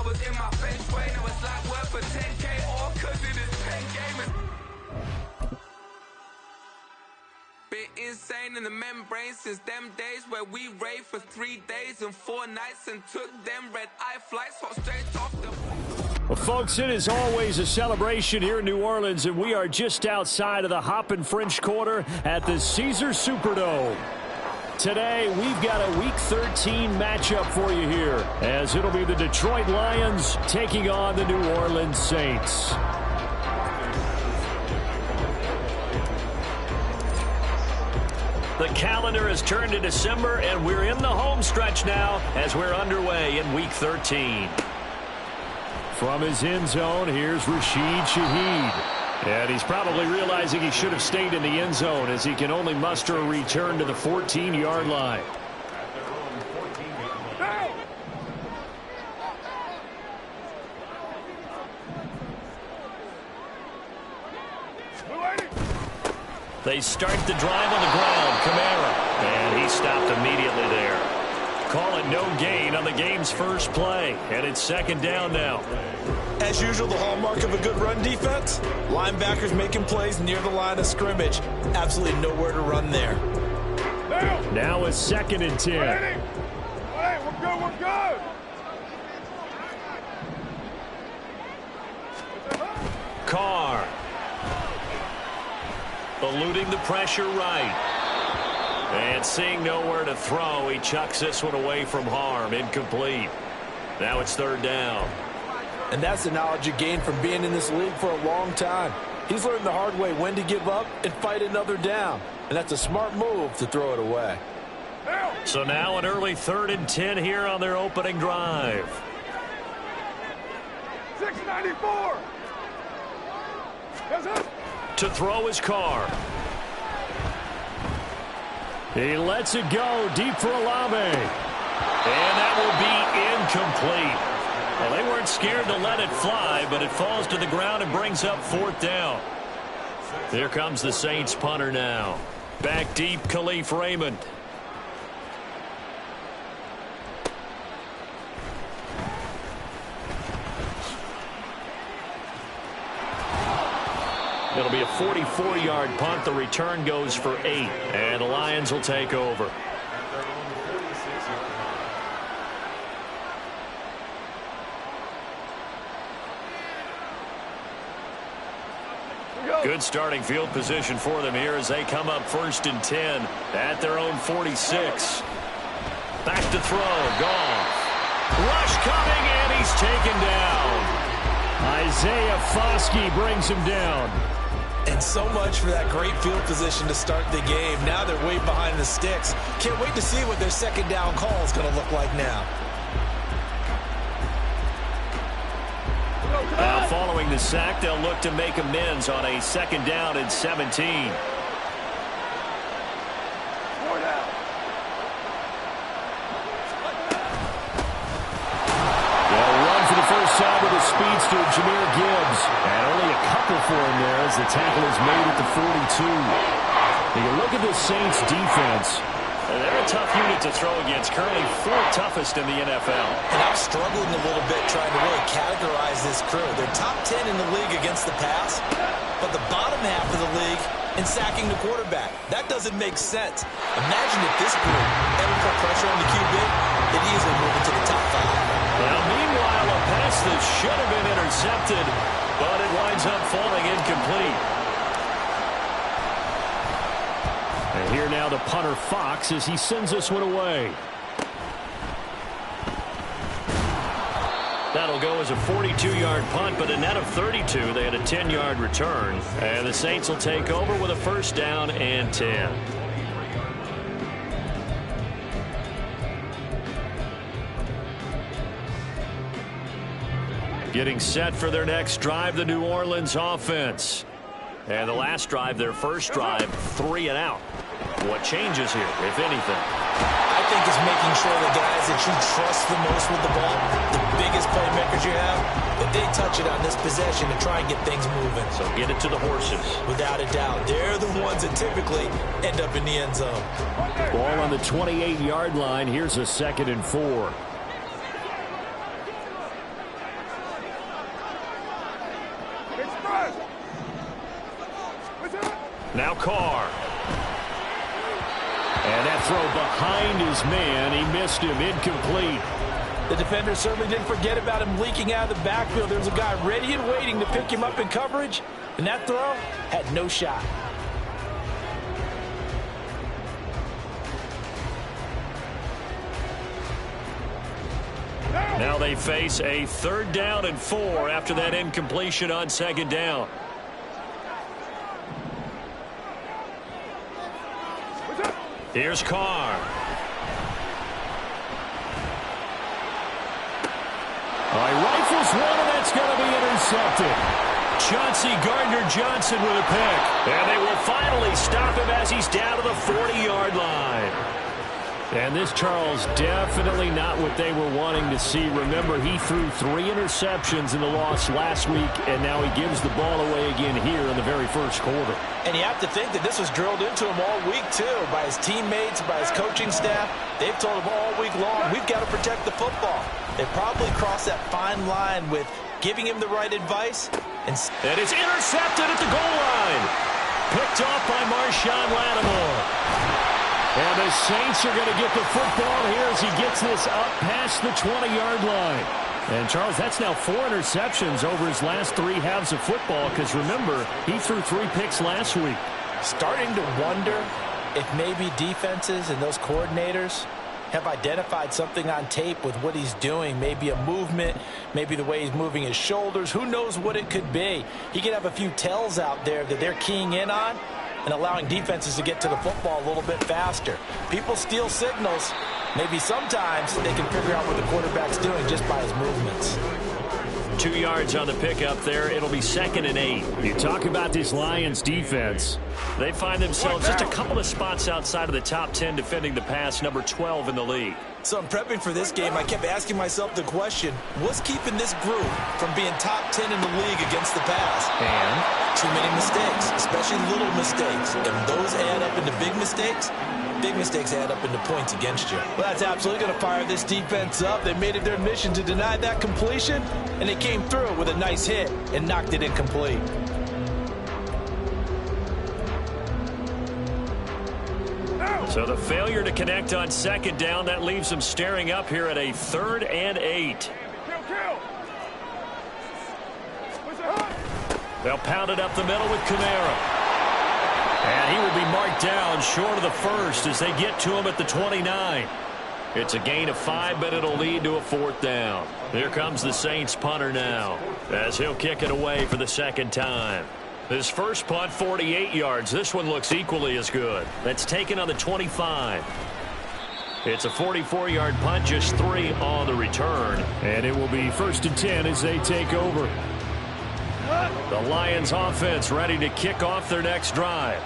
was in my feng shui. Now it's like work for 10K, all cause it is pen gaming. Been insane in the membrane since them days where we raved for 3 days and 4 nights and took them red-eye flights hot straight off the... Well, folks, it is always a celebration here in New Orleans, and we are just outside of the Hoppin' French Quarter at the Caesars Superdome. Today, we've got a Week 13 matchup for you here, as it'll be the Detroit Lions taking on the New Orleans Saints. The calendar has turned to December, and we're in the home stretch now as we're underway in Week 13. From his end zone, here's Rashid Shaheed. And he's probably realizing he should have stayed in the end zone as he can only muster a return to the 14-yard line. They start the drive on the ground. Kamara. And he stopped immediately there. Call it no gain on the game's first play. And it's second down now. As usual, the hallmark of a good run defense, linebackers making plays near the line of scrimmage. Absolutely nowhere to run there. Now it's 2nd and 10. We're good. Carr. Eluding the pressure right. And seeing nowhere to throw, he chucks this one away from harm. Incomplete. Now it's 3rd down. And that's the knowledge you gain from being in this league for a long time. He's learned the hard way when to give up and fight another down. And that's a smart move to throw it away. So now an early 3rd and 10 here on their opening drive. 694. To throw his Carr. He lets it go deep for Olave. And that will be incomplete. Well, they weren't scared to let it fly, but it falls to the ground and brings up 4th down. Here comes the Saints punter now. Back deep, Khalif Raymond. It'll be a 44-yard punt. The return goes for 8, and the Lions will take over. Good starting field position for them here as they come up 1st and 10 at their own 46. Back to throw. Goff. Rush coming, and he's taken down. Isaiah Foskey brings him down. And so much for that great field position to start the game. Now they're way behind the sticks. Can't wait to see what their second down call is going to look like now. Now following the sack, they'll look to make amends on a 2nd down and 17. First time with the speedster, Jahmyr Gibbs. And only a couple for him there as the tackle is made at the 42. Now you look at the Saints defense. They're a tough unit to throw against, currently 4th toughest in the NFL. And I'm struggling a little bit trying to really categorize this crew. They're top 10 in the league against the pass, but the bottom half of the league in sacking the quarterback. That doesn't make sense. Imagine if this group ever put pressure on the QB, they'd easily move into the top 5. Now, meanwhile, a pass that should have been intercepted, but it winds up falling incomplete. And here now the punter Fox as he sends this one away. That'll go as a 42-yard punt, but a net of 32. They had a 10-yard return. And the Saints will take over with a 1st down and 10. Getting set for their next drive, the New Orleans offense. And the last drive, their first drive, 3 and out. What changes here, if anything? I think it's making sure the guys that you trust the most with the ball, the biggest playmakers you have, that they touch it on this possession to try and get things moving. So get it to the horses. Without a doubt. They're the ones that typically end up in the end zone. Ball on the 28-yard line. Here's a 2nd and 4. Now Carr. And that throw behind his man. He missed him. Incomplete. The defender certainly didn't forget about him leaking out of the backfield. There was a guy ready and waiting to pick him up in coverage, and that throw had no shot. Now they face a 3rd down and 4 after that incompletion on 2nd down. Here's Carr. He rifles one, and that's going to be intercepted. Chauncey Gardner-Johnson with a pick. And they will finally stop him as he's down to the 40-yard line. And this, Charles, definitely not what they were wanting to see. Remember, he threw 3 interceptions in the loss last week, and now he gives the ball away again here in the very first quarter. And you have to think that this was drilled into him all week, too, by his teammates, by his coaching staff. They've told him all week long, we've got to protect the football. They probably crossed that fine line with giving him the right advice. And it's intercepted at the goal line. Picked off by Marshawn Lattimore. And the Saints are going to get the football here as he gets this up past the 20-yard line. And, Charles, that's now 4 interceptions over his last 3 halves of football because, remember, he threw 3 picks last week. Starting to wonder if maybe defenses and those coordinators have identified something on tape with what he's doing. Maybe a movement, maybe the way he's moving his shoulders. Who knows what it could be? He could have a few tells out there that they're keying in on and allowing defenses to get to the football a little bit faster. People steal signals. Maybe sometimes they can figure out what the quarterback's doing just by his movements. 2 yards on the pickup there. It'll be 2nd and 8. You talk about this Lions defense. They find themselves just a couple of spots outside of the top 10 defending the pass, number 12 in the league. So in prepping for this game, I kept asking myself the question, what's keeping this group from being top 10 in the league against the pass? And too many mistakes, especially little mistakes. And those add up into big mistakes. Big mistakes add up into points against you. Well, that's absolutely going to fire this defense up. They made it their mission to deny that completion, and they came through with a nice hit and knocked it incomplete. So the failure to connect on 2nd down, that leaves them staring up here at a 3rd and 8. They'll pound it up the middle with Kamara. And he will be marked down short of the first as they get to him at the 29. It's a gain of 5, but it'll lead to a 4th down. Here comes the Saints punter now as he'll kick it away for the 2nd time. His first punt, 48 yards. This one looks equally as good. That's taken on the 25. It's a 44-yard punt, just 3 on the return. And it will be 1st and 10 as they take over. The Lions offense ready to kick off their next drive.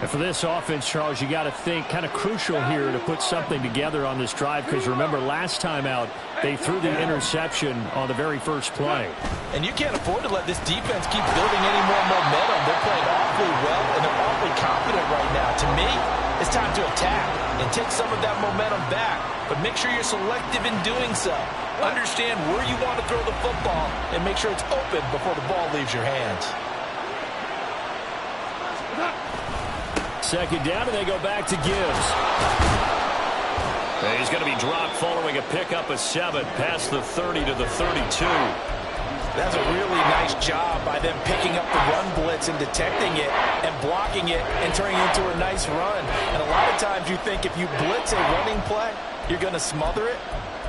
And for this offense, Charles, you got to think kind of crucial here to put something together on this drive because remember last time out they threw the interception on the very first play. And you can't afford to let this defense keep building any more momentum. They're playing awfully well and they're awfully confident right now. To me, it's time to attack and take some of that momentum back. But make sure you're selective in doing so. Understand where you want to throw the football and make sure it's open before the ball leaves your hands. 2nd down, and they go back to Gibbs. And he's going to be dropped following a pickup of 7 past the 30 to the 32. That's a really nice job by them picking up the run blitz and detecting it and blocking it and turning it into a nice run. And a lot of times you think if you blitz a running play, you're going to smother it.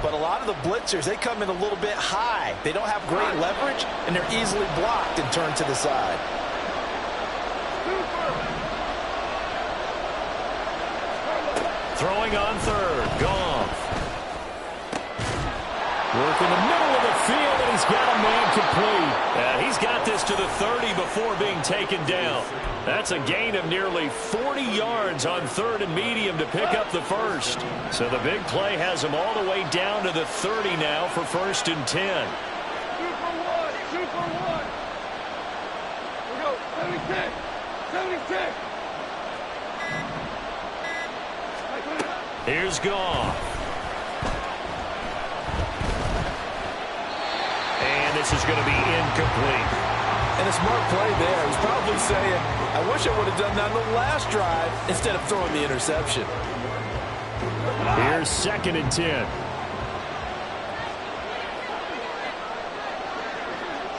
But a lot of the blitzers, they come in a little bit high. They don't have great leverage, and they're easily blocked and turned to the side. Throwing on 3rd, Goff. Work in the middle of the field, and he's got a man complete. He's got this to the 30 before being taken down. That's a gain of nearly 40 yards on 3rd and medium to pick up the first. So the big play has him all the way down to the 30 now for 1st and 10. 2 for 1. We go, 76, 76. Here's Goff. And this is going to be incomplete. And a smart play there. He's probably saying, I wish I would have done that on the last drive instead of throwing the interception. Here's 2nd and 10.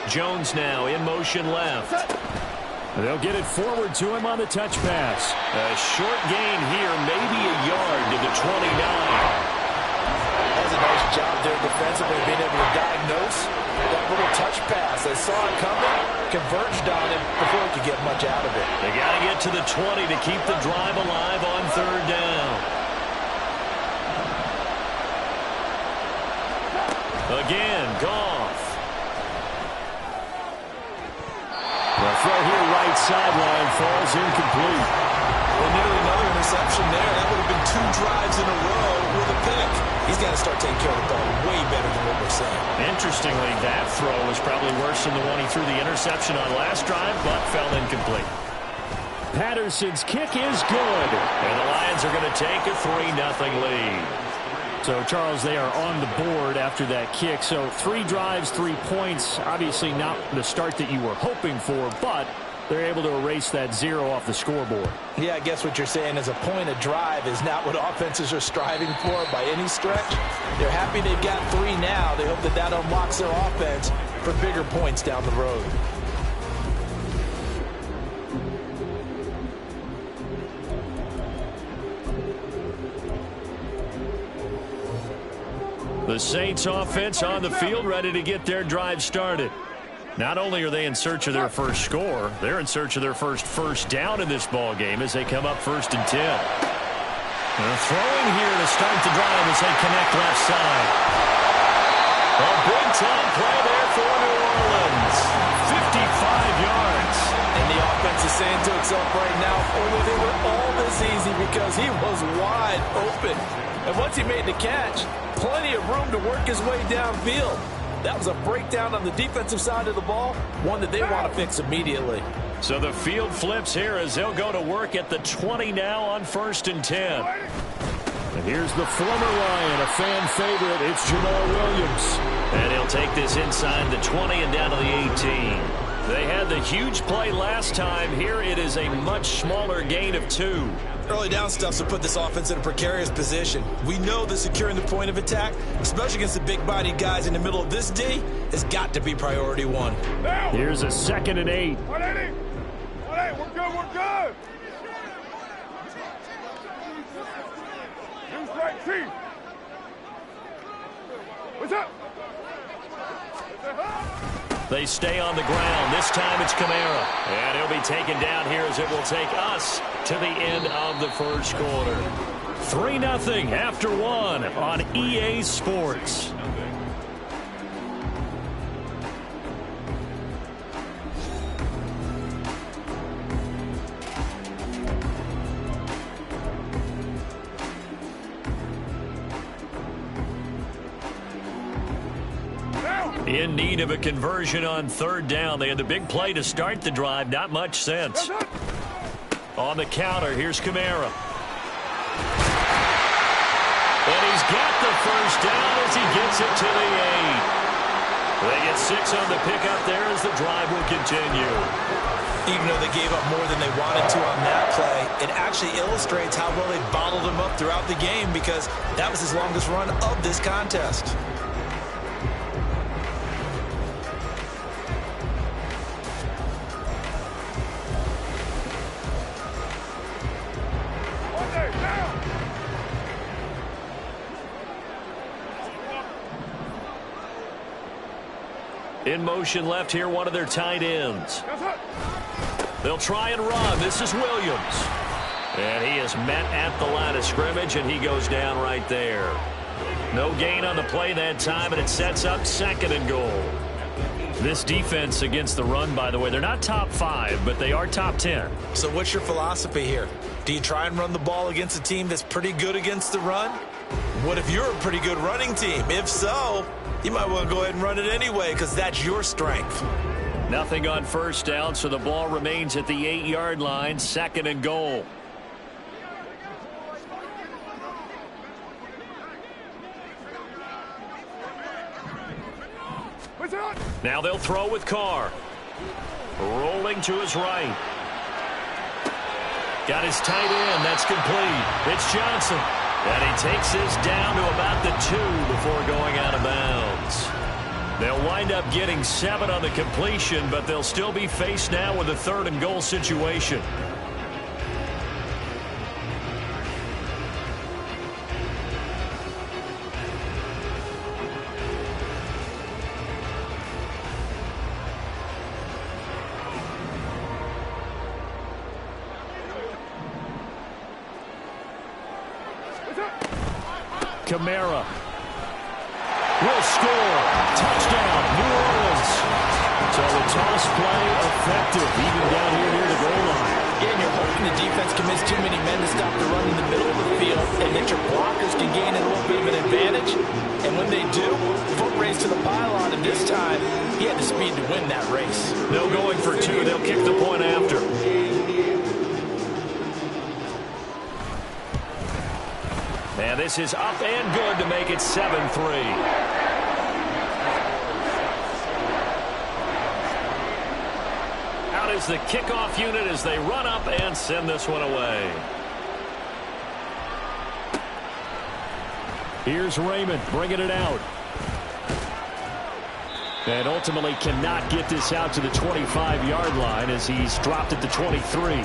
Jones now in motion left. They'll get it forward to him on the touch pass. A short gain here, maybe a yard to the 29. That's a nice job there defensively, being able to diagnose that little touch pass. They saw it coming, converged on him before he could get much out of it. They got to get to the 20 to keep the drive alive on 3rd down. Again, Goff. The throw here right sideline falls incomplete. Well, nearly another interception there. That would have been 2 drives in a row with a pick. He's got to start taking care of the ball way better than what we're saying. Interestingly, that throw was probably worse than the one he threw the interception on last drive, but fell incomplete. Patterson's kick is good, and the Lions are going to take a 3-0 lead. So, Charles, they are on the board after that kick. So 3 drives, 3 points. Obviously not the start that you were hoping for, but they're able to erase that 0 off the scoreboard. Yeah, I guess what you're saying is a point a drive is not what offenses are striving for by any stretch. They're happy they've got 3 now. They hope that that unlocks their offense for bigger points down the road. The Saints offense on the field, ready to get their drive started. Not only are they in search of their first score, they're in search of their first down in this ball game as they come up 1st and 10. They're throwing here to start the drive as they connect left side. A big-time play there for New Orleans. 55 yards. And the offense is saying to itself right now, if only they were all this easy, because he was wide open. And once he made the catch, plenty of room to work his way downfield. That was a breakdown on the defensive side of the ball, one that they want to fix immediately. So the field flips here as they'll go to work at the 20 now on 1st and 10. And here's the former Lion, a fan favorite. It's Jamal Williams. And he'll take this inside the 20 and down to the 18. They had the huge play last time. Here it is a much smaller gain of 2. Early down stuff's to put this offense in a precarious position. We know that securing the point of attack, especially against the big-bodied guys in the middle of this D, has got to be priority 1. Here's a 2nd and 8. 180. 180. We're good. We're good. New strike, Chief. What's up? They stay on the ground. This time it's Kamara. And he'll be taken down here as it will take us to the end of the first quarter. 3-0 after 1 on EA Sports. In need of a conversion on 3rd down. They had the big play to start the drive. Not much sense. On the counter, here's Kamara. And he's got the first down as he gets it to the 8. They get 6 on the pickup there as the drive will continue. Even though they gave up more than they wanted to on that play, it actually illustrates how well they bottled him up throughout the game, because that was his longest run of this contest. In motion left here, one of their tight ends. They'll try and run. This is Williams. And he is met at the line of scrimmage, and he goes down right there. No gain on the play that time, and it sets up 2nd and goal. This defense against the run, by the way, they're not top 5, but they are top 10. So what's your philosophy here? Do you try and run the ball against a team that's pretty good against the run? What if you're a pretty good running team? If so, you might want to go ahead and run it anyway, because that's your strength. Nothing on 1st down, so the ball remains at the 8-yard line, 2nd and goal. Now they'll throw with Carr. Rolling to his right. Got his tight end. That's complete. It's Johnson. And he takes this down to about the 2 before going out of bounds. They'll wind up getting 7 on the completion, but they'll still be faced now with a 3rd and goal situation. Kamara will score. Touchdown, New Orleans. So the toss play effective, even down here near the goal line. Yeah, and you're hoping the defense commits too many men to stop the run in the middle of the field, and that your blockers can gain a little bit of an advantage. And when they do, foot race to the pylon, and this time, he had the speed to win that race. They'll going for 2. They'll kick the point after. And this is up and good to make it 7-3. Out is the kickoff unit as they run up and send this one away. Here's Raymond bringing it out. And ultimately cannot get this out to the 25-yard line as he's dropped at the 23.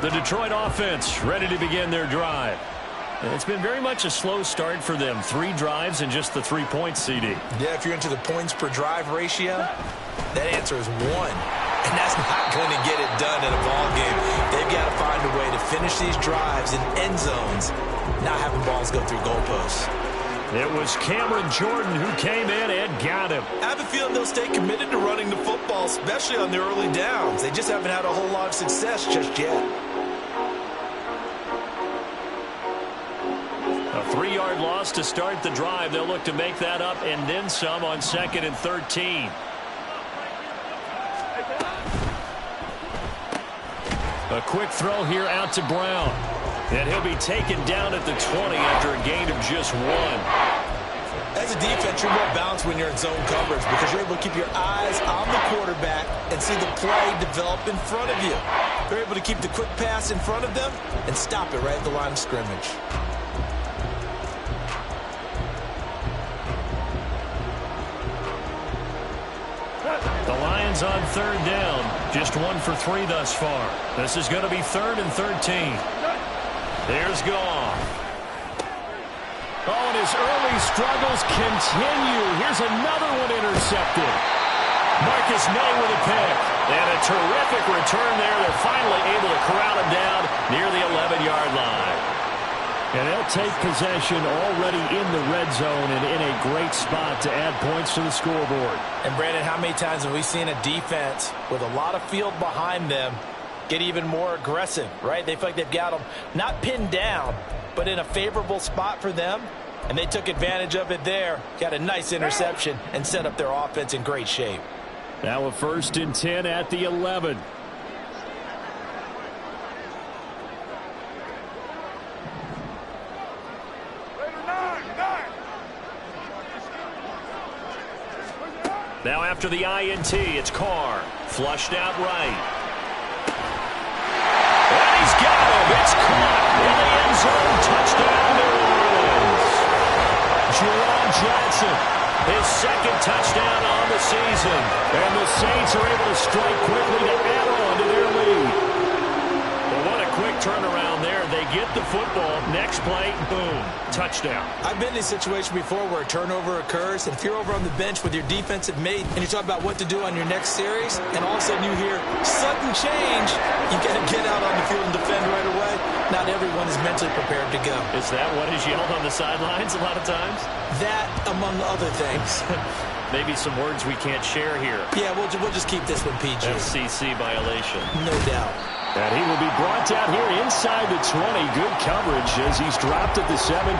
The Detroit offense ready to begin their drive. And it's been very much a slow start for them. 3 drives and just the 3 points, CD. Yeah, if you're into the points per drive ratio, that answer is 1. And that's not going to get it done in a ball game. They've got to find a way to finish these drives in end zones, not having balls go through goalposts. It was Cameron Jordan who came in and got him. I have a feeling they'll stay committed to running the football, especially on the early downs. They just haven't had a whole lot of success just yet. A 3-yard loss to start the drive. They'll look to make that up and then some on 2nd and 13. A quick throw here out to Brown. And he'll be taken down at the 20 after a gain of just 1. As a defense, you're more balanced when you're in zone coverage because you're able to keep your eyes on the quarterback and see the play develop in front of you. You're able to keep the quick pass in front of them and stop it right at the line of scrimmage. The Lions on 3rd down. Just 1 for 3 thus far. This is going to be 3rd and 13. There's Goff. Oh, and his early struggles continue. Here's another one intercepted. Marcus May with a pick. And a terrific return there. They're finally able to corral him down near the 11-yard line. And they'll take possession already in the red zone and in a great spot to add points to the scoreboard. And, Brandon, how many times have we seen a defense with a lot of field behind them get even more aggressive, right? They feel like they've got them not pinned down, but in a favorable spot for them, and they took advantage of it there, got a nice interception, and set up their offense in great shape. Now a 1st and 10 at the 11. Now after the INT, it's Carr. Flushed out right. And he's got him. It's caught in the end zone. Touchdown, New Orleans. Jerron Johnson, his 2nd touchdown on the season. And the Saints are able to strike quickly to add on to their lead. Well, what a quick turnaround there. They get the football. Next play, boom, touchdown. I've been in a situation before where a turnover occurs, and if you're over on the bench with your defensive mate and you talk about what to do on your next series, and all of a sudden you hear sudden change, you got to get out on the field and defend right away. Not everyone is mentally prepared to go. Is that what is yelled on the sidelines a lot of times? That, among other things. Maybe some words we can't share here. Yeah, we'll just keep this one PG. FCC violation. No doubt. And he will be brought down here inside the 20. Good coverage as he's dropped at the 17.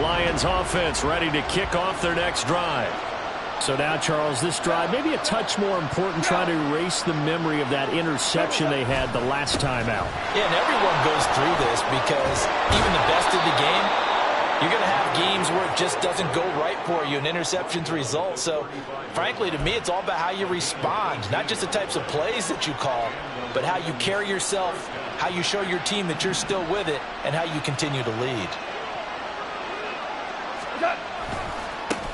Lions offense ready to kick off their next drive. So now, Charles, this drive maybe a touch more important, trying to erase the memory of that interception they had the last time out. Yeah, and everyone goes through this because even the best of the game, you're going to have games where it just doesn't go right for you, and interceptions result. So, frankly, to me, it's all about how you respond, not just the types of plays that you call, but how you carry yourself, how you show your team that you're still with it, and how you continue to lead.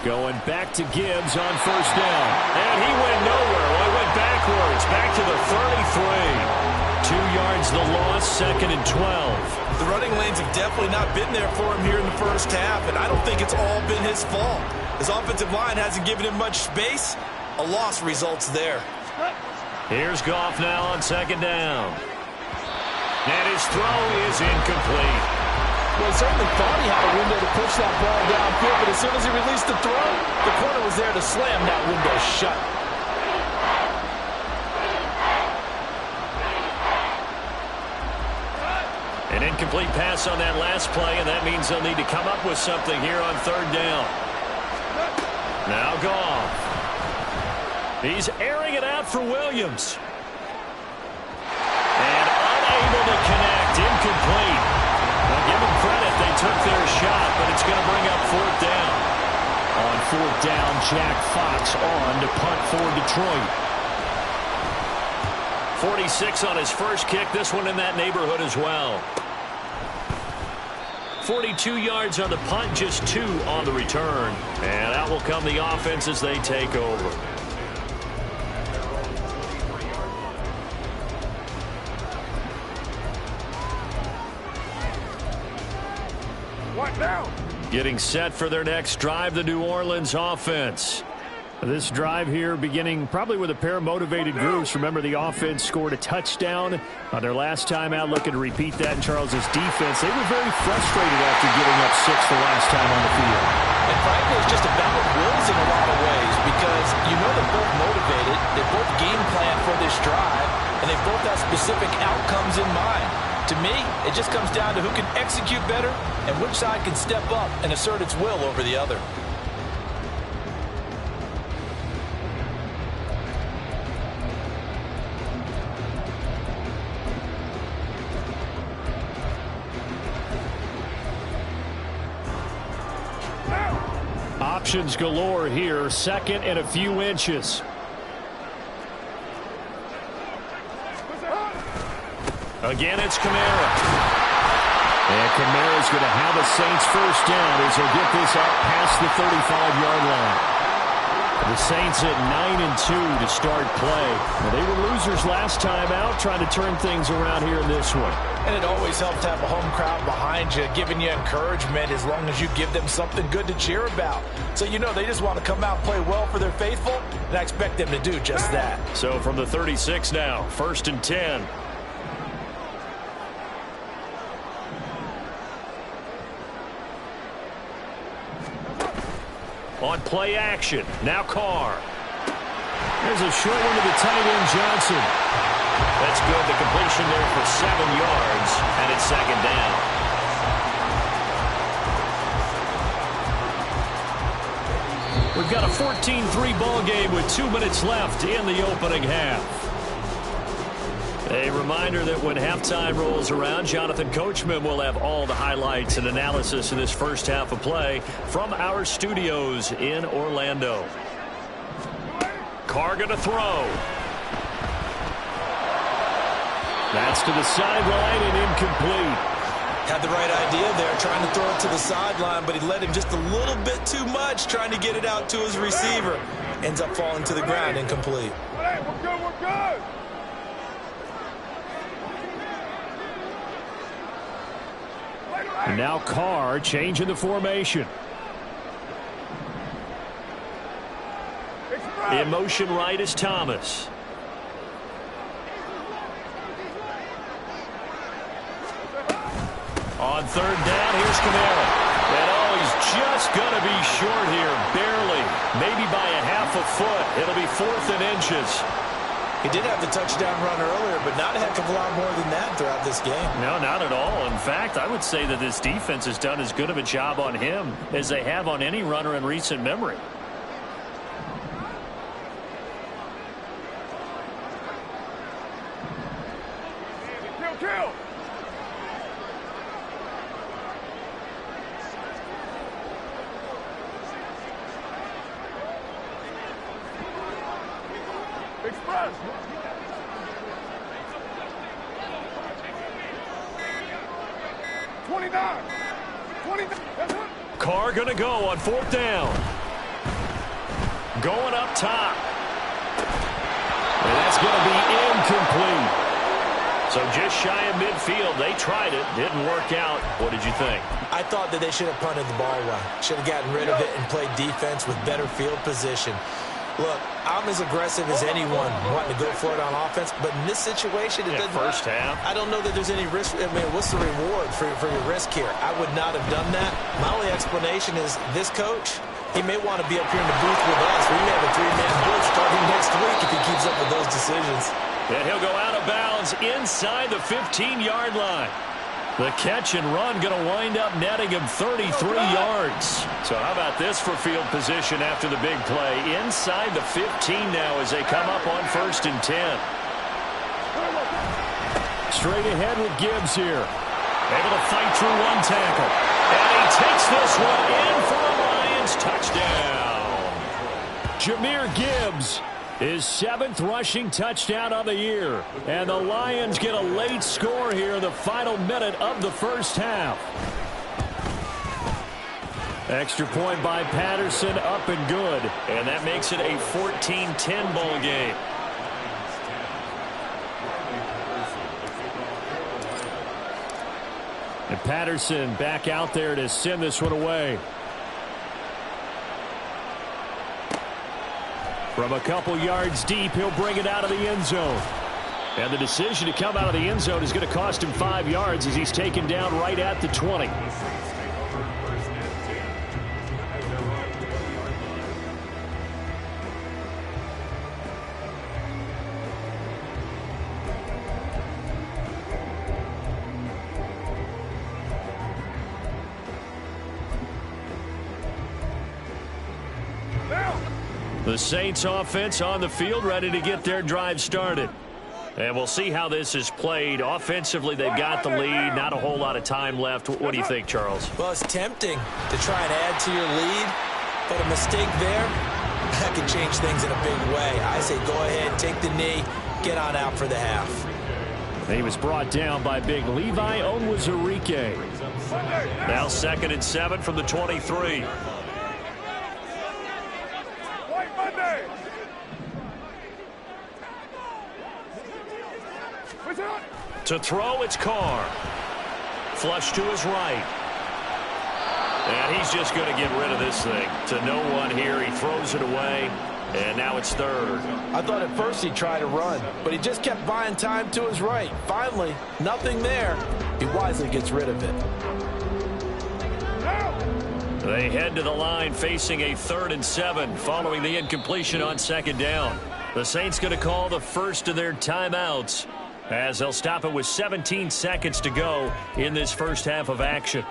Going back to Gibbs on first down. And he went nowhere. Well, he went backwards. Back to the 33. 2 yards the loss, 2nd and 12. The running lanes have definitely not been there for him here in the first half, and I don't think it's all been his fault. His offensive line hasn't given him much space. A loss results there. Here's Goff now on 2nd down. And his throw is incomplete. Well, he certainly thought he had a window to push that ball downfield, but as soon as he released the throw, the corner was there to slam that window shut. An incomplete pass on that last play, and that means they'll need to come up with something here on 3rd down. Now Goff. He's airing it out for Williams. And unable to connect, incomplete. Now give them credit, they took their shot, but it's going to bring up 4th down. On 4th down, Jack Fox on to punt for Detroit. 46 on his first kick, this one in that neighborhood as well. 42 yards on the punt, just 2 on the return. And out will come the offense as they take over. What now? Getting set for their next drive, the New Orleans offense. This drive here beginning probably with a pair of motivated groups. Remember, the offense scored a touchdown on their last time out, looking to repeat that in Charles's defense. They were very frustrated after giving up 6 the last time on the field. And frankly, it's just a battle of wills in a lot of ways because you know they're both motivated, they both game plan for this drive, and they both have specific outcomes in mind. To me, it just comes down to who can execute better and which side can step up and assert its will over the other. Options galore here, 2nd and a few inches. Again, it's Kamara. And Kamara's going to have a Saints first down as he'll get this up past the 35-yard line. The Saints at 9-2 to start play. Now, they were losers last time out, trying to turn things around here in this one. And it always helps to have a home crowd behind you, giving you encouragement as long as you give them something good to cheer about. So you know they just want to come out and play well for their faithful, and I expect them to do just that. So from the 36 now, 1st and 10. On play action, now Carr. There's a short one to the tight end, Johnson. That's good. The completion there for 7 yards, and it's 2nd down. We've got a 14-3 ball game with 2 minutes left in the opening half. A reminder that when halftime rolls around, Jonathan Coachman will have all the highlights and analysis of this first half of play from our studios in Orlando. Carr going to throw. That's to the sideline and incomplete. Had the right idea there, trying to throw it to the sideline, but he led him just a little bit too much, trying to get it out to his receiver. Ends up falling to the ground, incomplete. Hey, we're good, we're good. And now Carr changing the formation. In motion right is Thomas. On 3rd down, here's Kamara. And he's just going to be short here, barely. Maybe by a half a foot. It'll be 4th and inches. He did have the touchdown run earlier, but not a heck of a lot more than that throughout this game. No, not at all. In fact, I would say that this defense has done as good of a job on him as they have on any runner in recent memory. Kill! Express! 29! Carr going to go on 4th down. Going up top. And that's going to be incomplete. So just shy of midfield. They tried it. Didn't work out. What did you think? I thought that they should have punted the ball away. Should have gotten rid of it and played defense with better field position. Look, I'm as aggressive as anyone wanting to go for it on offense, but in this situation, it doesn't. First half. I don't know that there's any risk. I mean, what's the reward for your risk here? I would not have done that. My only explanation is this coach, he may want to be up here in the booth with us. We may have a 3-man blitz starting next week if he keeps up with those decisions. And he'll go out of bounds inside the 15-yard line. The catch and run going to wind up netting him 33 yards. So how about this for field position after the big play? Inside the 15 now as they come up on 1st and 10. Straight ahead with Gibbs here. Able to fight through one tackle. And he takes this one in for a Lions touchdown. Jahmyr Gibbs. His 7th rushing touchdown of the year. And the Lions get a late score here in the final minute of the first half. Extra point by Patterson, up and good. And that makes it a 14-10 ball game. And Patterson back out there to send this one away. From a couple yards deep, he'll bring it out of the end zone. And the decision to come out of the end zone is going to cost him 5 yards as he's taken down right at the 20. The Saints offense on the field, ready to get their drive started. And we'll see how this is played. Offensively, they've got the lead. Not a whole lot of time left. What do you think, Charles? Well, it's tempting to try and add to your lead, but a mistake there, that can change things in a big way. I say go ahead, take the knee, get on out for the half. He was brought down by big Levi Onwuzurike. Now 2nd and 7 from the 23. To throw, it's Carr. Flush to his right. And he's just going to get rid of this thing. To no one here. He throws it away. And now it's 3rd. I thought at first he'd try to run, but he just kept buying time to his right. Finally, nothing there. He wisely gets rid of it. They head to the line facing a 3rd and 7 following the incompletion on 2nd down. The Saints going to call the first of their timeouts as they'll stop it with 17 seconds to go in this first half of action.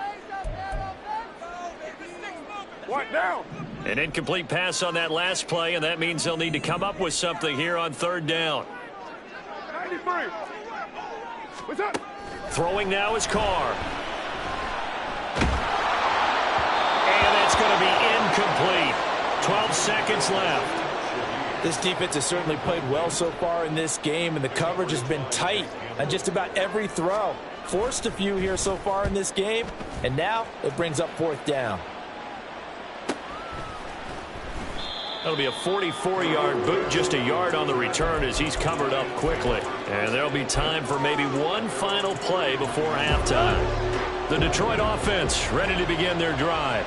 What now? An incomplete pass on that last play, and that means they'll need to come up with something here on 3rd down. 93. What's up? Throwing now is Carr. And that's going to be incomplete. 12 seconds left. This defense has certainly played well so far in this game, and the coverage has been tight on just about every throw. Forced a few here so far in this game, and now it brings up 4th down. That'll be a 44-yard boot, just a yard on the return as he's covered up quickly. And there'll be time for maybe one final play before halftime. The Detroit offense ready to begin their drive.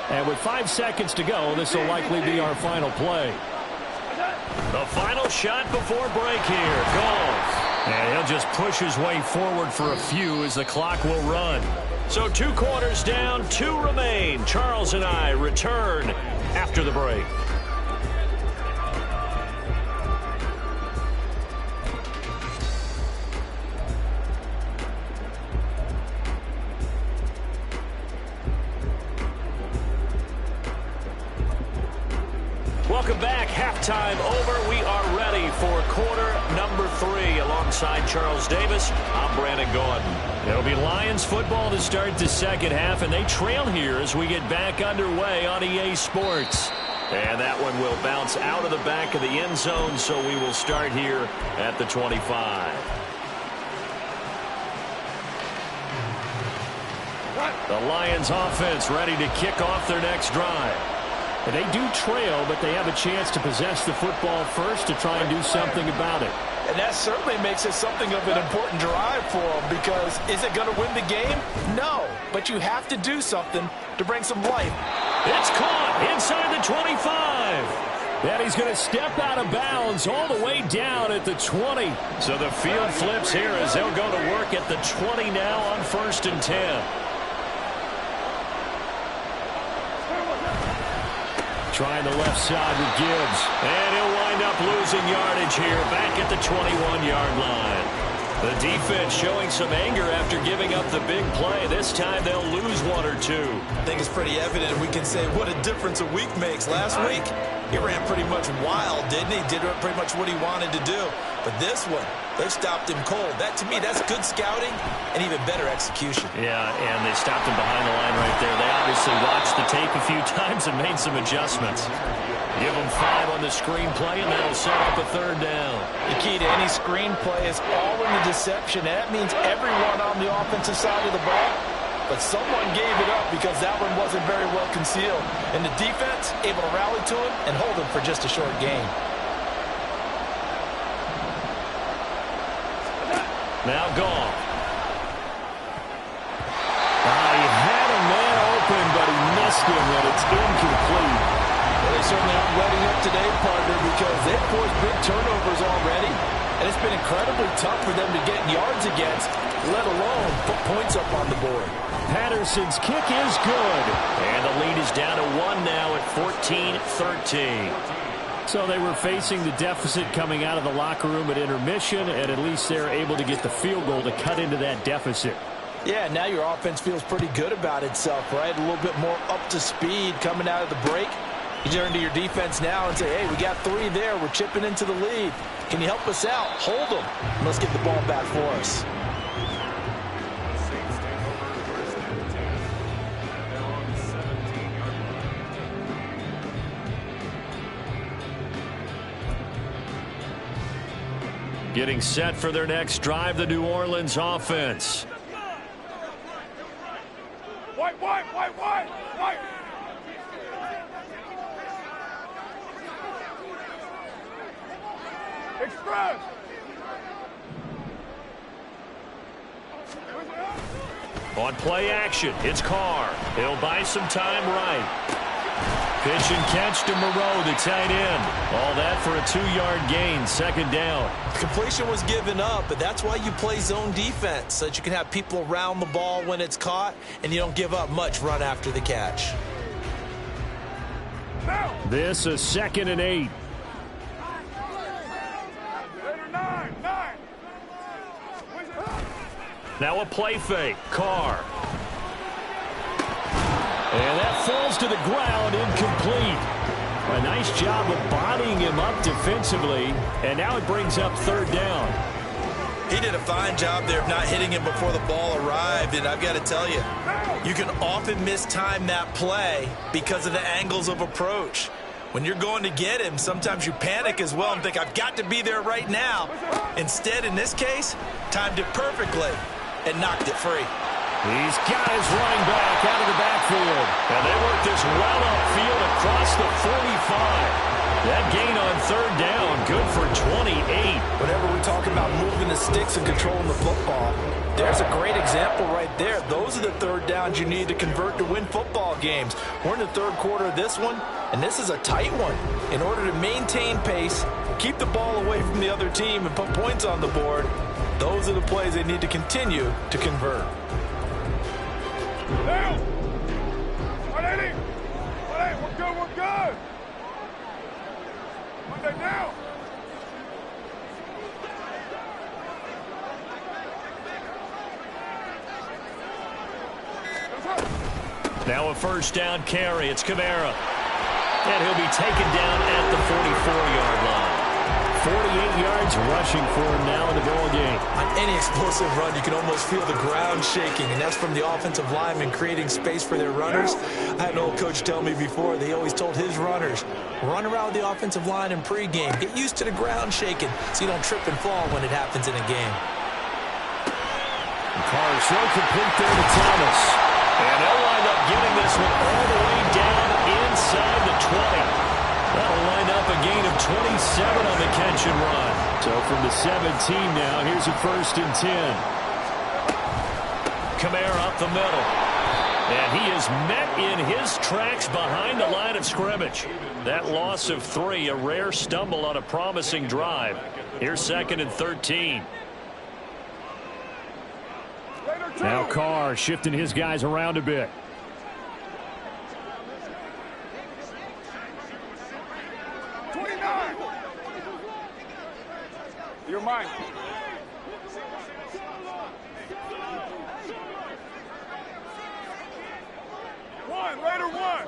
And with 5 seconds to go, this will likely be our final play. The final shot before break here. Goes. And he'll just push his way forward for a few as the clock will run. So 2 quarters down, 2 remain. Charles and I return after the break. Welcome back. Halftime over. We are ready for quarter number 3. Alongside Charles Davis, I'm Brandon Gaudin. It'll be Lions football to start the second half, and they trail here as we get back underway on EA Sports. And that one will bounce out of the back of the end zone, so we will start here at the 25. The Lions offense ready to kick off their next drive. And they do trail, but they have a chance to possess the football first to try and do something about it. And that certainly makes it something of an important drive for them, because is it going to win the game? No, but you have to do something to bring some life. It's caught inside the 25. And he's going to step out of bounds all the way down at the 20. So the field flips here as they'll go to work at the 20 now on 1st and 10. Trying the left side with Gibbs. And he'll wind up losing yardage here back at the 21-yard line. The defense showing some anger after giving up the big play. This time they'll lose 1 or 2. I think it's pretty evident. We can say what a difference a week makes. Last week, he ran pretty much wild, didn't he? Did pretty much what he wanted to do. But this one, they stopped him cold. That, to me, that's good scouting and even better execution. Yeah, and they stopped him behind the line right there. They obviously watched the tape a few times and made some adjustments. Give them 5 on the screenplay, and that'll set up a 3rd down. The key to any screenplay is all in the deception. And that means everyone on the offensive side of the ball. But someone gave it up because that one wasn't very well concealed. And the defense able to rally to him and hold him for just a short gain. Now Goff. He had a man open, but he missed him, and it's incomplete. Well, they certainly aren't letting up today, partner, because they've forced big turnovers already. And it's been incredibly tough for them to get yards against, let alone put points up on the board. Patterson's kick is good. And the lead is down to 1 now at 14-13. So they were facing the deficit coming out of the locker room at intermission, and at least they're able to get the field goal to cut into that deficit. Yeah, now your offense feels pretty good about itself, right? A little bit more up to speed coming out of the break. You turn to your defense now and say, hey, we got 3 there. We're chipping into the lead. Can you help us out? Hold them. Let's get the ball back for us. Getting set for their next drive, the New Orleans offense. White. Express. On play action, it's Carr. He'll buy some time right. Pitch and catch to Moreau, the tight end. All that for a 2-yard gain, 2nd down. Completion was given up, but that's why you play zone defense, so that you can have people around the ball when it's caught, and you don't give up much run after the catch. This is 2nd and 8. 9. Now a play fake. Carr. And that falls to the ground, incomplete. A nice job of bodying him up defensively, and now it brings up 3rd down. He did a fine job there of not hitting him before the ball arrived, and I've got to tell you, you can often mistime that play because of the angles of approach. When you're going to get him, sometimes you panic as well and think, I've got to be there right now. Instead, in this case, timed it perfectly and knocked it free. He's got his running back out of the backfield. And they work this well upfield across the 45. That gain on 3rd down, good for 28. Whenever we talk about moving the sticks and controlling the football, there's a great example right there. Those are the 3rd downs you need to convert to win football games. We're in the 3rd quarter of this one, and this is a tight one. In order to maintain pace, keep the ball away from the other team, and put points on the board, those are the plays they need to continue to convert. Down. 180. 180. We're good. Monday down. Now a 1st down carry. It's Kamara. And he'll be taken down at the 44-yard line. 48 yards rushing for him now in the ball game. On any explosive run, you can almost feel the ground shaking, and that's from the offensive linemen creating space for their runners. I had an old coach tell me before, they always told his runners, run around the offensive line in pregame. Get used to the ground shaking so you don't trip and fall when it happens in a game. Carr throw complete there to Thomas. And they'll wind up getting this one all the way down inside the 20. That'll line up a gain of 27 on the catch and run. So from the 17 now, here's a 1st and 10. Kamara up the middle. And he is met in his tracks behind the line of scrimmage. That loss of 3, a rare stumble on a promising drive. Here's 2nd and 13. Now Carr shifting his guys around a bit. You're mine. One, Raider one.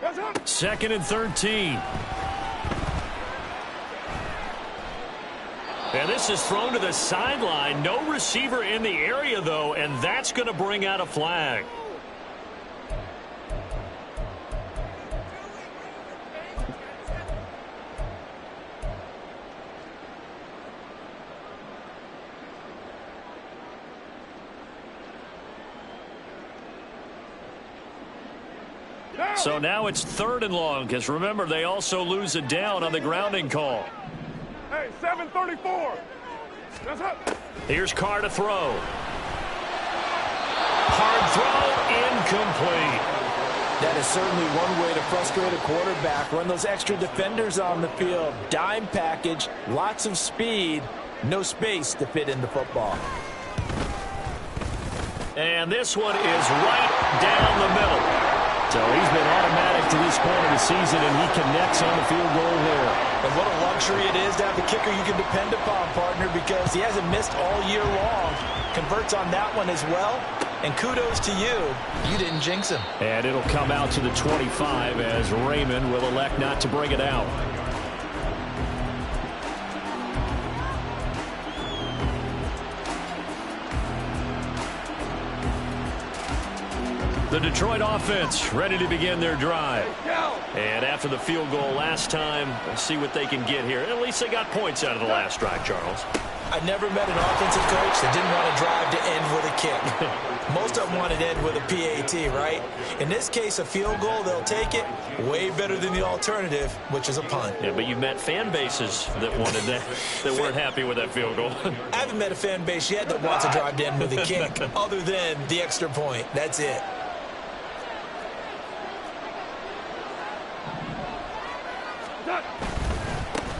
That's up. 2nd and 13. And this is thrown to the sideline. No receiver in the area, though, and that's going to bring out a flag. So now it's 3rd and long, because remember, they also lose it down on the grounding call. Hey, 7:34. That's up. Here's Carr to throw. Hard throw, incomplete. That is certainly one way to frustrate a quarterback. Run those extra defenders on the field. Dime package, lots of speed, no space to fit in the football. And this one is right down the middle. So he's been automatic to this point of the season, and he connects on the field goal there. And what a luxury it is to have a kicker you can depend upon, partner, because he hasn't missed all year long. Converts on that one as well. And kudos to you. You didn't jinx him. And it'll come out to the 25 as Raymond will elect not to bring it out. The Detroit offense ready to begin their drive. And after the field goal last time, let's see what they can get here. At least they got points out of the last drive, Charles. I never met an offensive coach that didn't want to drive to end with a kick. Most of them want to end with a PAT, right? In this case, a field goal, they'll take it. Way better than the alternative, which is a punt. Yeah, but you've met fan bases that wanted that, that weren't happy with that field goal. I haven't met a fan base yet that wants to drive to end with a kick, other than the extra point. That's it.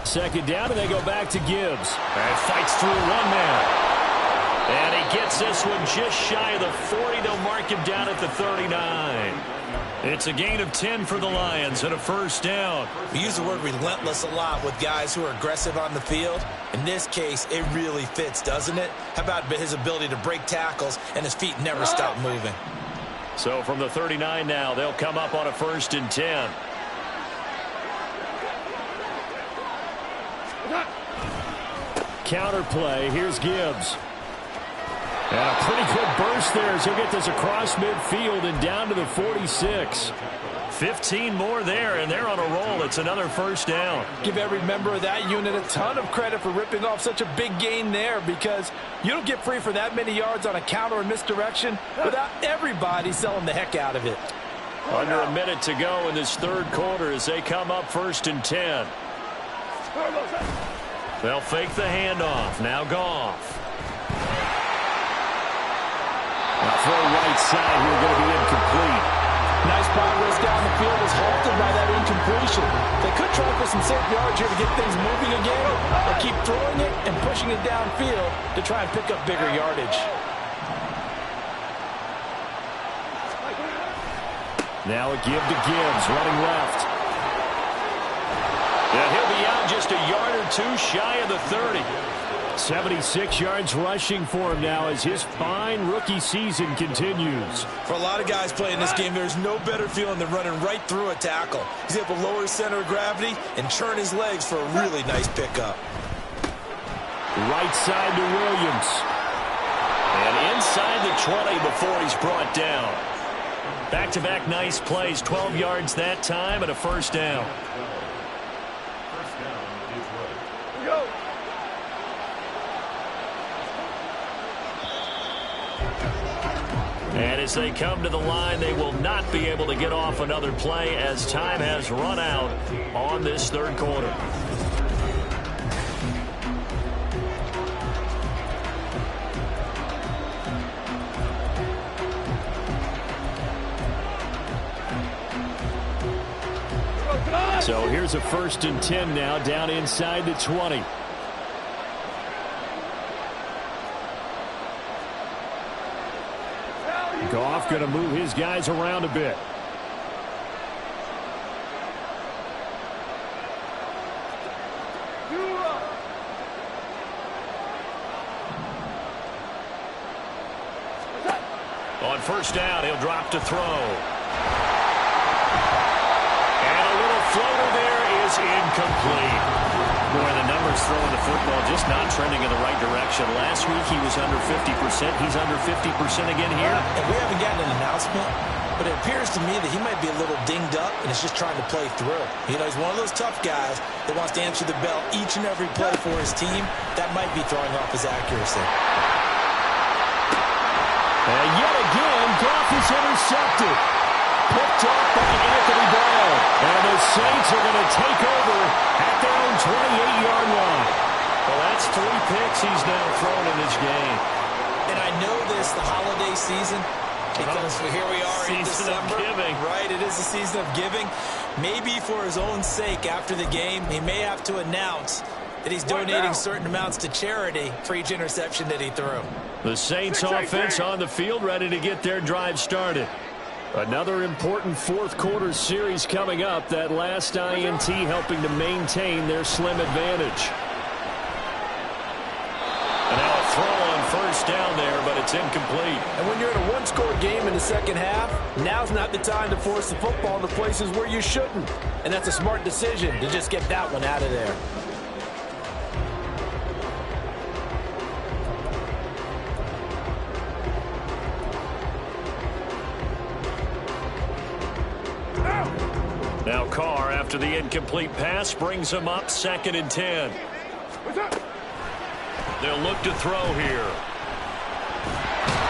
Second down, and they go back to Gibbs. And fights through one man. And he gets this one just shy of the 40. They'll mark him down at the 39. It's a gain of 10 for the Lions and a 1st down. We use the word relentless a lot with guys who are aggressive on the field. In this case, it really fits, doesn't it? How about his ability to break tackles and his feet never stop moving? So from the 39 now, they'll come up on a 1st and 10. Counter play. Here's Gibbs. And a pretty good burst there as he'll get this across midfield and down to the 46. 15 more there, and they're on a roll. It's another 1st down. Give every member of that unit a ton of credit for ripping off such a big gain there, because you don't get free for that many yards on a counter or misdirection without everybody selling the heck out of it. Under a minute to go in this 3rd quarter as they come up 1st and 10. They'll fake the handoff. Now Goff. Throw right side here going to be incomplete. Nice progress down the field was halted by that incompletion. They could try for some safe yards here to get things moving again, or keep throwing it and pushing it downfield to try and pick up bigger yardage. Now a give to Gibbs, running left. Yeah, he'll be out just a yard or two shy of the 30. 76 yards rushing for him now as his fine rookie season continues. For a lot of guys playing this game, there's no better feeling than running right through a tackle. He's able to lower his center of gravity and churn his legs for a really nice pickup. Right side to Williams. And inside the 20 before he's brought down. Back-to-back nice plays, 12 yards that time and a first down. And as they come to the line, they will not be able to get off another play as time has run out on this third quarter. So here's a 1st and 10 now down inside the 20. Goff going to move his guys around a bit. On first down, he'll drop to throw. Floater there is incomplete. Boy, the numbers throwing the football just not trending in the right direction. Last week he was under 50%. He's under 50% again here. And we haven't gotten an announcement, but it appears to me that he might be a little dinged up and is just trying to play through. You know, he's one of those tough guys that wants to answer the bell each and every play for his team. That might be throwing off his accuracy. And yet again, Goff is intercepted. Picked up by Anthony Brown. And the Saints are going to take over at their own 28-yard line. Well, that's 3 picks he's now thrown in this game. And I know this, the holiday season, because here we are in December. Season of giving. Right, it is the season of giving. Maybe for his own sake after the game, he may have to announce that he's donating certain amounts to charity for each interception that he threw. The Saints offense on the field ready to get their drive started. Another important fourth quarter series coming up. That last INT helping to maintain their slim advantage. And now a throw on first down there, but it's incomplete. And when you're in a one-score game in the second half, now's not the time to force the football in the places where you shouldn't. And that's a smart decision to just get that one out of there. Now Carr, after the incomplete pass, brings him up 2nd and 10. They'll look to throw here.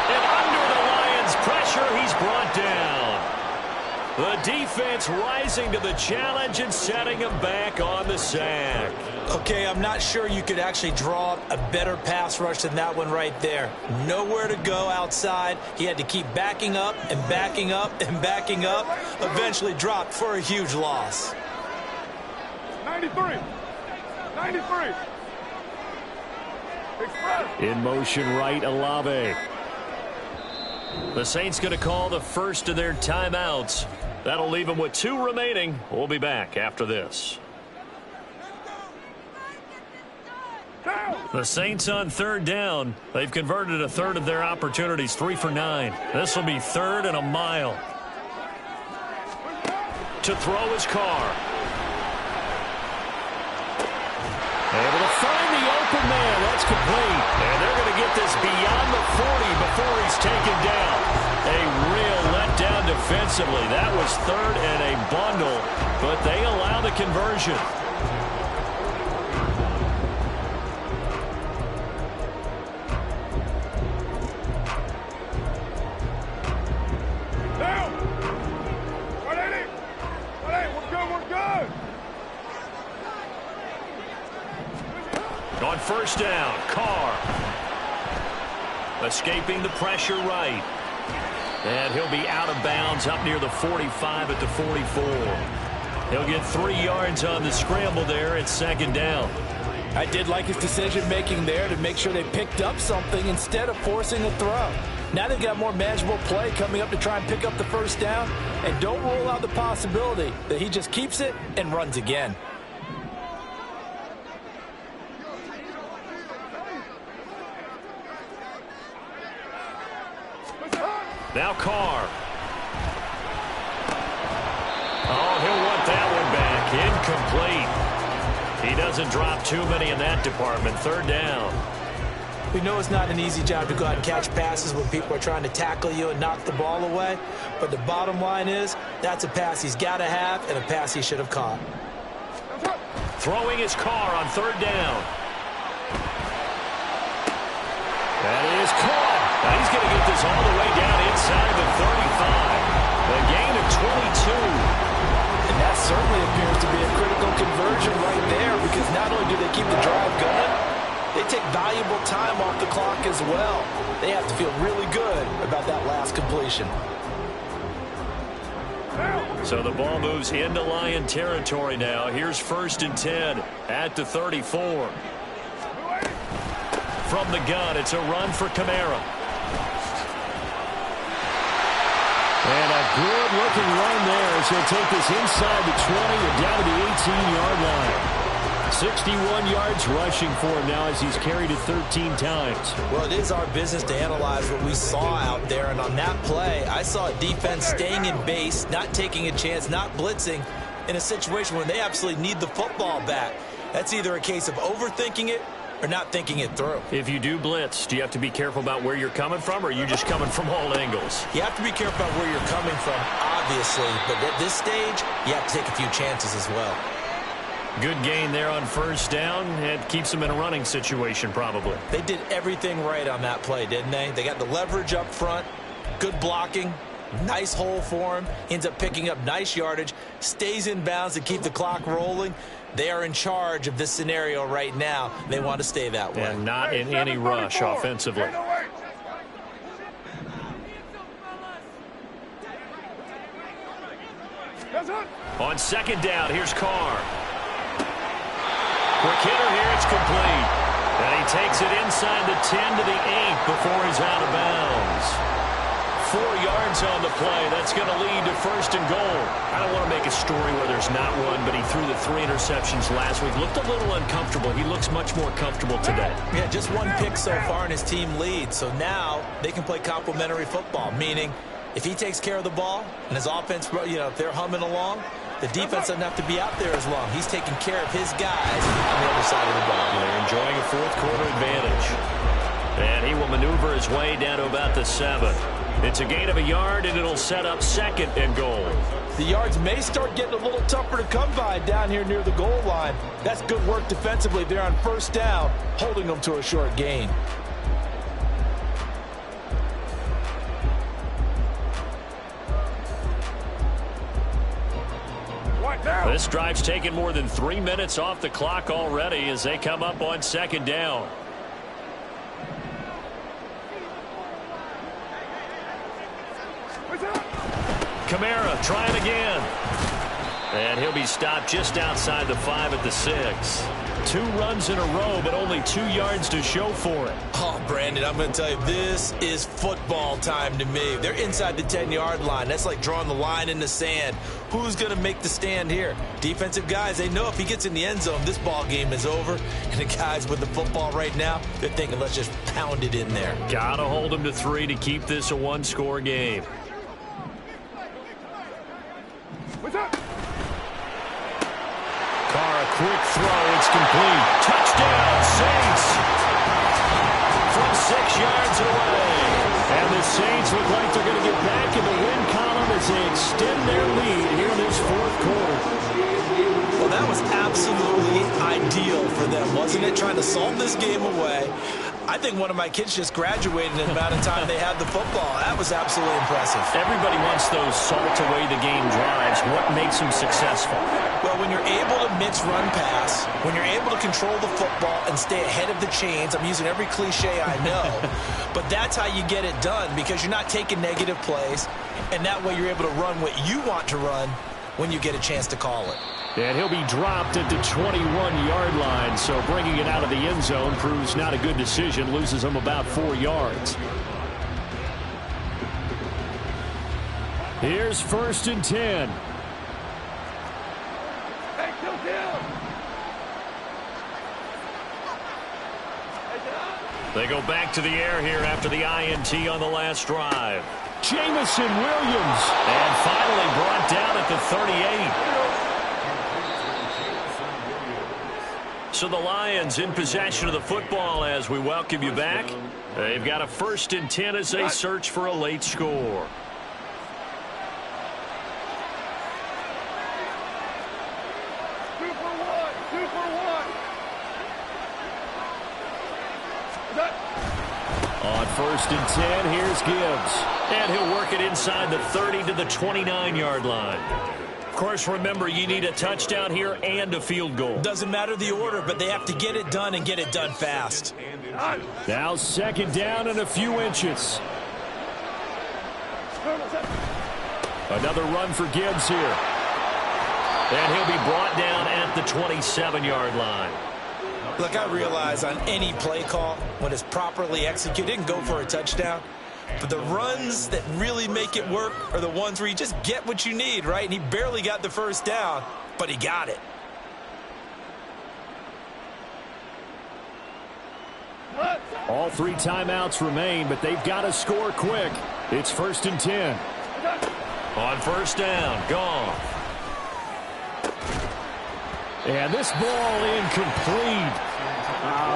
And under the Lions' pressure, he's brought down. The defense rising to the challenge and setting him back on the sack. Okay, I'm not sure you could actually draw a better pass rush than that one right there. Nowhere to go outside. He had to keep backing up and backing up and backing up. Eventually dropped for a huge loss. 93. 93. Express. In motion right, Olave. The Saints going to call the first of their timeouts. That'll leave them with 2 remaining. We'll be back after this. The Saints on 3rd down. They've converted a third of their opportunities, 3 for 9. This will be 3rd and a mile. To throw his Carr. Able to find the open man. That's complete. And they're going to get this beyond the 40 before he's taken down. A real letdown defensively. That was 3rd and a bundle, but they allow the conversion. Down. 180. 180. We're good. On first down, Carr. Escaping the pressure right. And he'll be out of bounds up near the 45 at the 44. He'll get 3 yards on the scramble there at 2nd down. I did like his decision-making there to make sure they picked up something instead of forcing a throw. Now they've got more manageable play coming up to try and pick up the first down. And don't rule out the possibility that he just keeps it and runs again. Now Carr. Oh, he'll want that one back. Incomplete. He doesn't drop too many in that department. Third down. We know it's not an easy job to go out and catch passes when people are trying to tackle you and knock the ball away. But the bottom line is, that's a pass he's got to have and a pass he should have caught. Throwing his Carr on third down. That is caught. Now he's going to get this all the way down inside the 35. A gain of 22. And that certainly appears to be a critical conversion right there, because not only do they keep the drive going, they take valuable time off the clock as well. They have to feel really good about that last completion. So the ball moves into Lion territory now. Here's 1st and 10 at the 34. From the gun, it's a run for Kamara. And a good-looking run there as he'll take this inside the 20 and down to the 18-yard line. 61 yards rushing for him now as he's carried it 13 times. Well, it is our business to analyze what we saw out there, and on that play, I saw a defense staying in base, not taking a chance, not blitzing, in a situation where they absolutely need the football back. That's either a case of overthinking it or not thinking it through. If you do blitz, do you have to be careful about where you're coming from, or are you just coming from all angles? You have to be careful about where you're coming from, obviously, but at this stage, you have to take a few chances as well. Good gain there on 1st down. It keeps them in a running situation, probably. They did everything right on that play, didn't they? They got the leverage up front, good blocking, nice hole for him, ends up picking up nice yardage, stays in bounds to keep the clock rolling. They are in charge of this scenario right now. They want to stay that way. And not in any rush offensively. On 2nd down, here's Carr. Quick hitter here, it's complete. And he takes it inside the 10 to the 8 before he's out of bounds. 4 yards on the play. That's going to lead to 1st and goal. I don't want to make a story where there's not one, but he threw the 3 interceptions last week. Looked a little uncomfortable. He looks much more comfortable today. Yeah, just 1 pick so far and his team leads. So now they can play complementary football, meaning if he takes care of the ball and his offense, if they're humming along, the defense doesn't have to be out there as long. He's taking care of his guys on the other side of the ball. They're enjoying a 4th quarter advantage. And he will maneuver his way down to about the 7. It's a gain of a yard, and it'll set up 2nd and goal. The yards may start getting a little tougher to come by down here near the goal line. That's good work defensively there on 1st down, holding them to a short gain. This drive's taken more than 3 minutes off the clock already as they come up on 2nd down. Kamara trying again. And he'll be stopped just outside the 5 at the 6. 2 runs in a row, but only 2 yards to show for it. Oh, Brandon, I'm going to tell you, this is football time to me. They're inside the 10-yard line. That's like drawing the line in the sand. Who's going to make the stand here? Defensive guys, they know if he gets in the end zone, this ball game is over. And the guys with the football right now, they're thinking, let's just pound it in there. Got to hold him to 3 to keep this a 1-score game. What's up? Carr, a quick throw. It's complete. Touchdown, Saints. From 6 yards away. And the Saints look like they're going to get back in the win column as they extend their lead here in this 4th quarter. Well, that was absolutely ideal for them, wasn't it? Trying to solve this game away. I think one of my kids just graduated in the amount of time they had the football. That was absolutely impressive. Everybody wants those salt-away-the-game drives. What makes them successful? Well, when you're able to mix run-pass, when you're able to control the football and stay ahead of the chains, I'm using every cliche I know, but that's how you get it done, because you're not taking negative plays, and that way you're able to run what you want to run when you get a chance to call it. And he'll be dropped at the 21-yard line, so bringing it out of the end zone proves not a good decision, loses him about 4 yards. Here's 1st and 10. Hey, kill. They go back to the air here after the INT on the last drive. Jamison Williams. And finally brought down at the 38. So the Lions in possession of the football as we welcome you back. They've got a 1st and 10 as they search for a late score. On 1st and 10, here's Gibbs. And he'll work it inside the 30 to the 29-yard line. Of course, remember, you need a touchdown here and a field goal. Doesn't matter the order, but they have to get it done and get it done fast. Now 2nd down and a few inches. Another run for Gibbs here. And he'll be brought down at the 27-yard line. Look, I realize on any play call, when it's properly executed, it can go for a touchdown. But the runs that really make it work are the ones where you just get what you need, right? And he barely got the 1st down, but he got it. All 3 timeouts remain, but they've got to score quick. It's 1st and 10. On 1st down, gone. And this ball incomplete.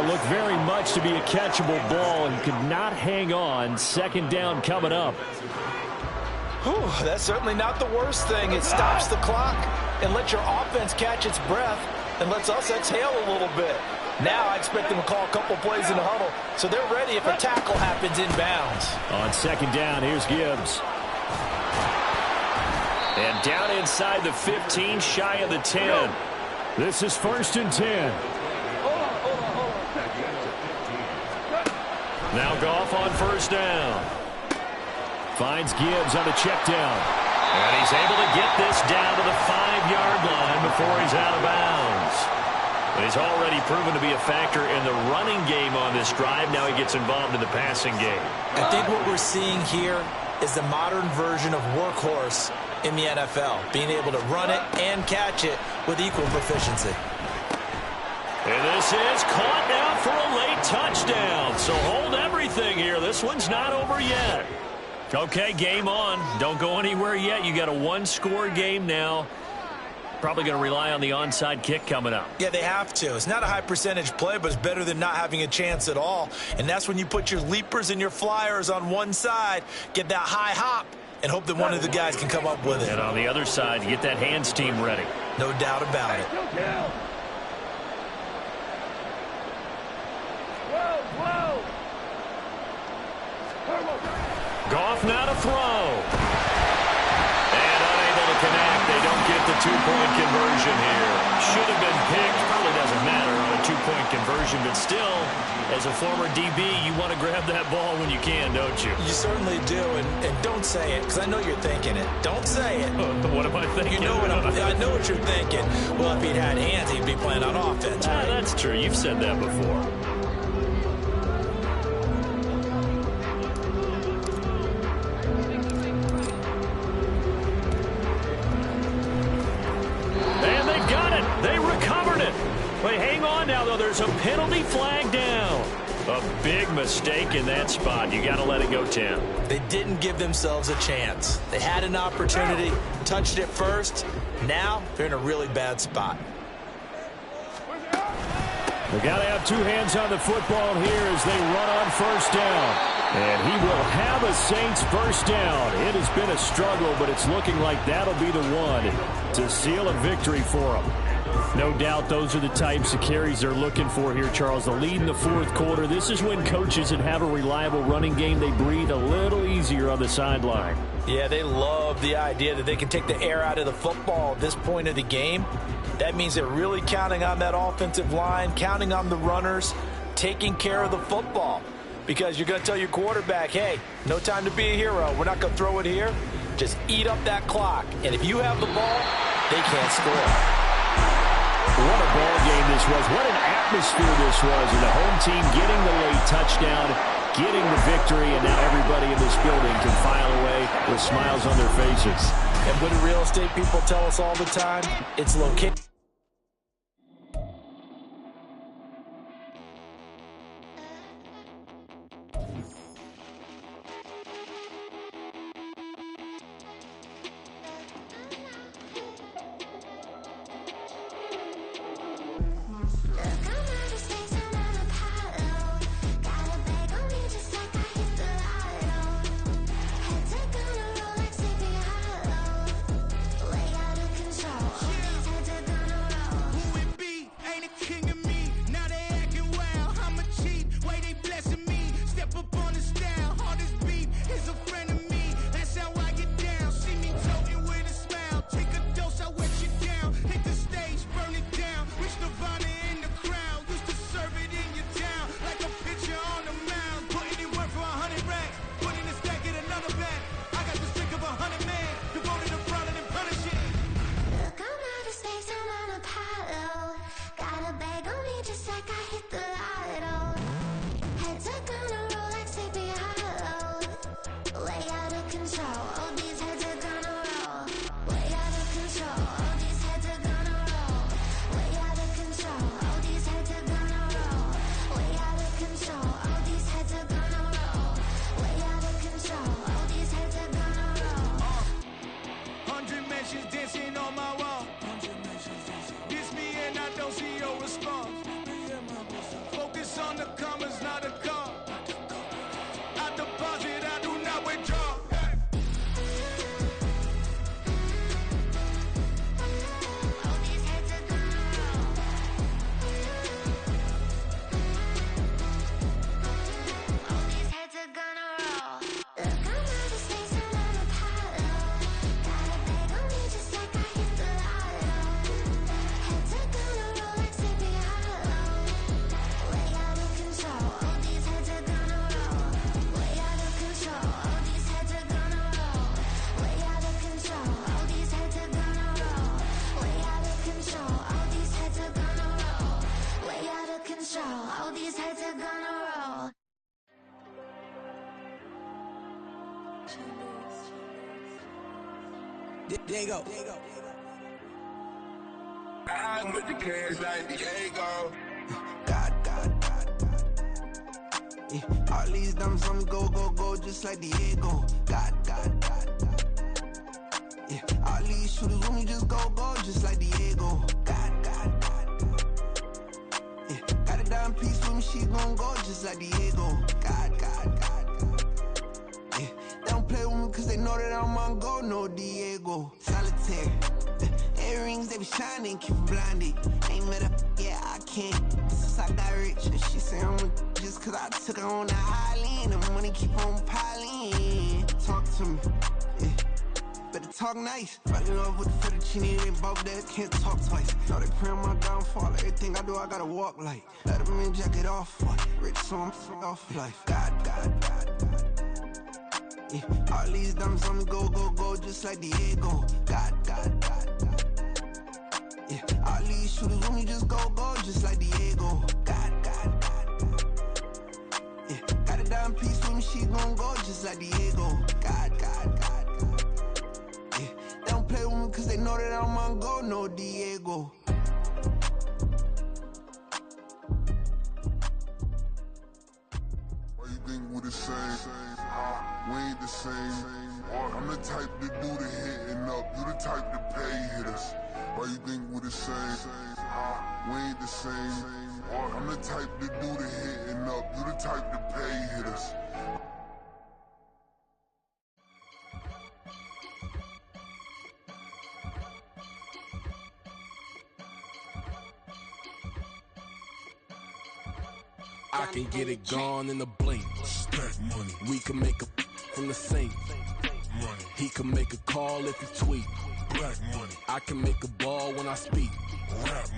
Looked very much to be a catchable ball and could not hang on. 2nd down coming up. Whew, that's certainly not the worst thing. It stops the clock and lets your offense catch its breath and lets us exhale a little bit. Now I expect them to call a couple plays in the huddle, so they're ready if a tackle happens inbounds. On 2nd down, here's Gibbs. And down inside the 15, shy of the 10. This is 1st and 10. Now Goff on 1st down. Finds Gibbs on the check down. And he's able to get this down to the 5-yard line before he's out of bounds. He's already proven to be a factor in the running game on this drive. Now he gets involved in the passing game. I think what we're seeing here is the modern version of workhorse in the NFL, being able to run it and catch it with equal proficiency. And this is caught now for a late touchdown. So hold everything here. This one's not over yet. Okay, game on. Don't go anywhere yet. You got a 1-score game now. Probably going to rely on the onside kick coming up. Yeah, they have to. It's not a high percentage play, but it's better than not having a chance at all. And that's when you put your leapers and your flyers on one side, get that high hop, and hope that one of the guys can come up with it. And on the other side, you get that hands team ready. No doubt about it. Goff now to throw. And unable to connect. They don't get the 2-point conversion here. Should have been picked. Probably doesn't matter on a 2-point conversion, but still, as a former DB, you want to grab that ball when you can, don't you? You certainly do, and don't say it, because I know you're thinking it. Don't say it. What am I thinking? You know what I know what you're thinking. Well, if he'd had hands, he'd be playing on offense, right? That's true. You've said that before. And they got it. They recovered it. Wait, hang on now, though. There's a penalty flag down. A big mistake in that spot. You got to let it go, Tim. They didn't give themselves a chance. They had an opportunity, touched it first. Now they're in a really bad spot. They got to have 2 hands on the football here as they run on 1st down. And he will have a Saints 1st down. It has been a struggle, but it's looking like that'll be the one to seal a victory for them. No doubt those are the types of carries they're looking for here, Charles. The lead in the 4th quarter. This is when coaches that have a reliable running game, they breathe a little easier on the sideline. Yeah, they love the idea that they can take the air out of the football at this point of the game. That means they're really counting on that offensive line, counting on the runners, taking care of the football. Because you're going to tell your quarterback, hey, no time to be a hero. We're not going to throw it here. Just eat up that clock. And if you have the ball, they can't score. What a ball game this was. What an atmosphere this was. And the home team getting the late touchdown, getting the victory, and now everybody in this building can file away with smiles on their faces. And what do real estate people tell us all the time? It's location. Diego. I'm with the cash like Diego. God. Yeah, all these diamonds on me go, just like Diego. God. Yeah, all these shooters on me just go, just like Diego. God. Yeah, got a dime piece with me, she gon' go just like Diego. God. Yeah, they don't play with me cause they know that I'm on go, no Diego. Solitaire. Earrings, they be shining, keep blinded. Ain't met up, yeah, I can't. Since I got rich, and she say I'm just cause I took her on the island. The money keep on piling. Talk to me, yeah. Better talk nice. Fall in love with the fettuccine, they both that can't talk twice. Know they pray on my downfall, everything I do, I gotta walk like. Let them in, jacket off, rich, so I'm off life. God. Yeah, all these diamonds on me go, just like Diego. God. Yeah, all these shooters on me just go, just like Diego. God. Yeah, got a dime piece with me, she gon' go just like Diego. God. Yeah, they don't play with me cause they know that I'm on go, no Diego. Why you think we the same? We ain't the same. I'm the type to do the hitting up, you the type to pay hitters. Why you think we the same? We ain't the same. I'm the type to do the hitting up, you the type to pay hitters. I can get it gone in a blink. Stack money. We can make a from the sink. Money. He can make a call if he tweet. Black money. I can make a ball when I speak. Rap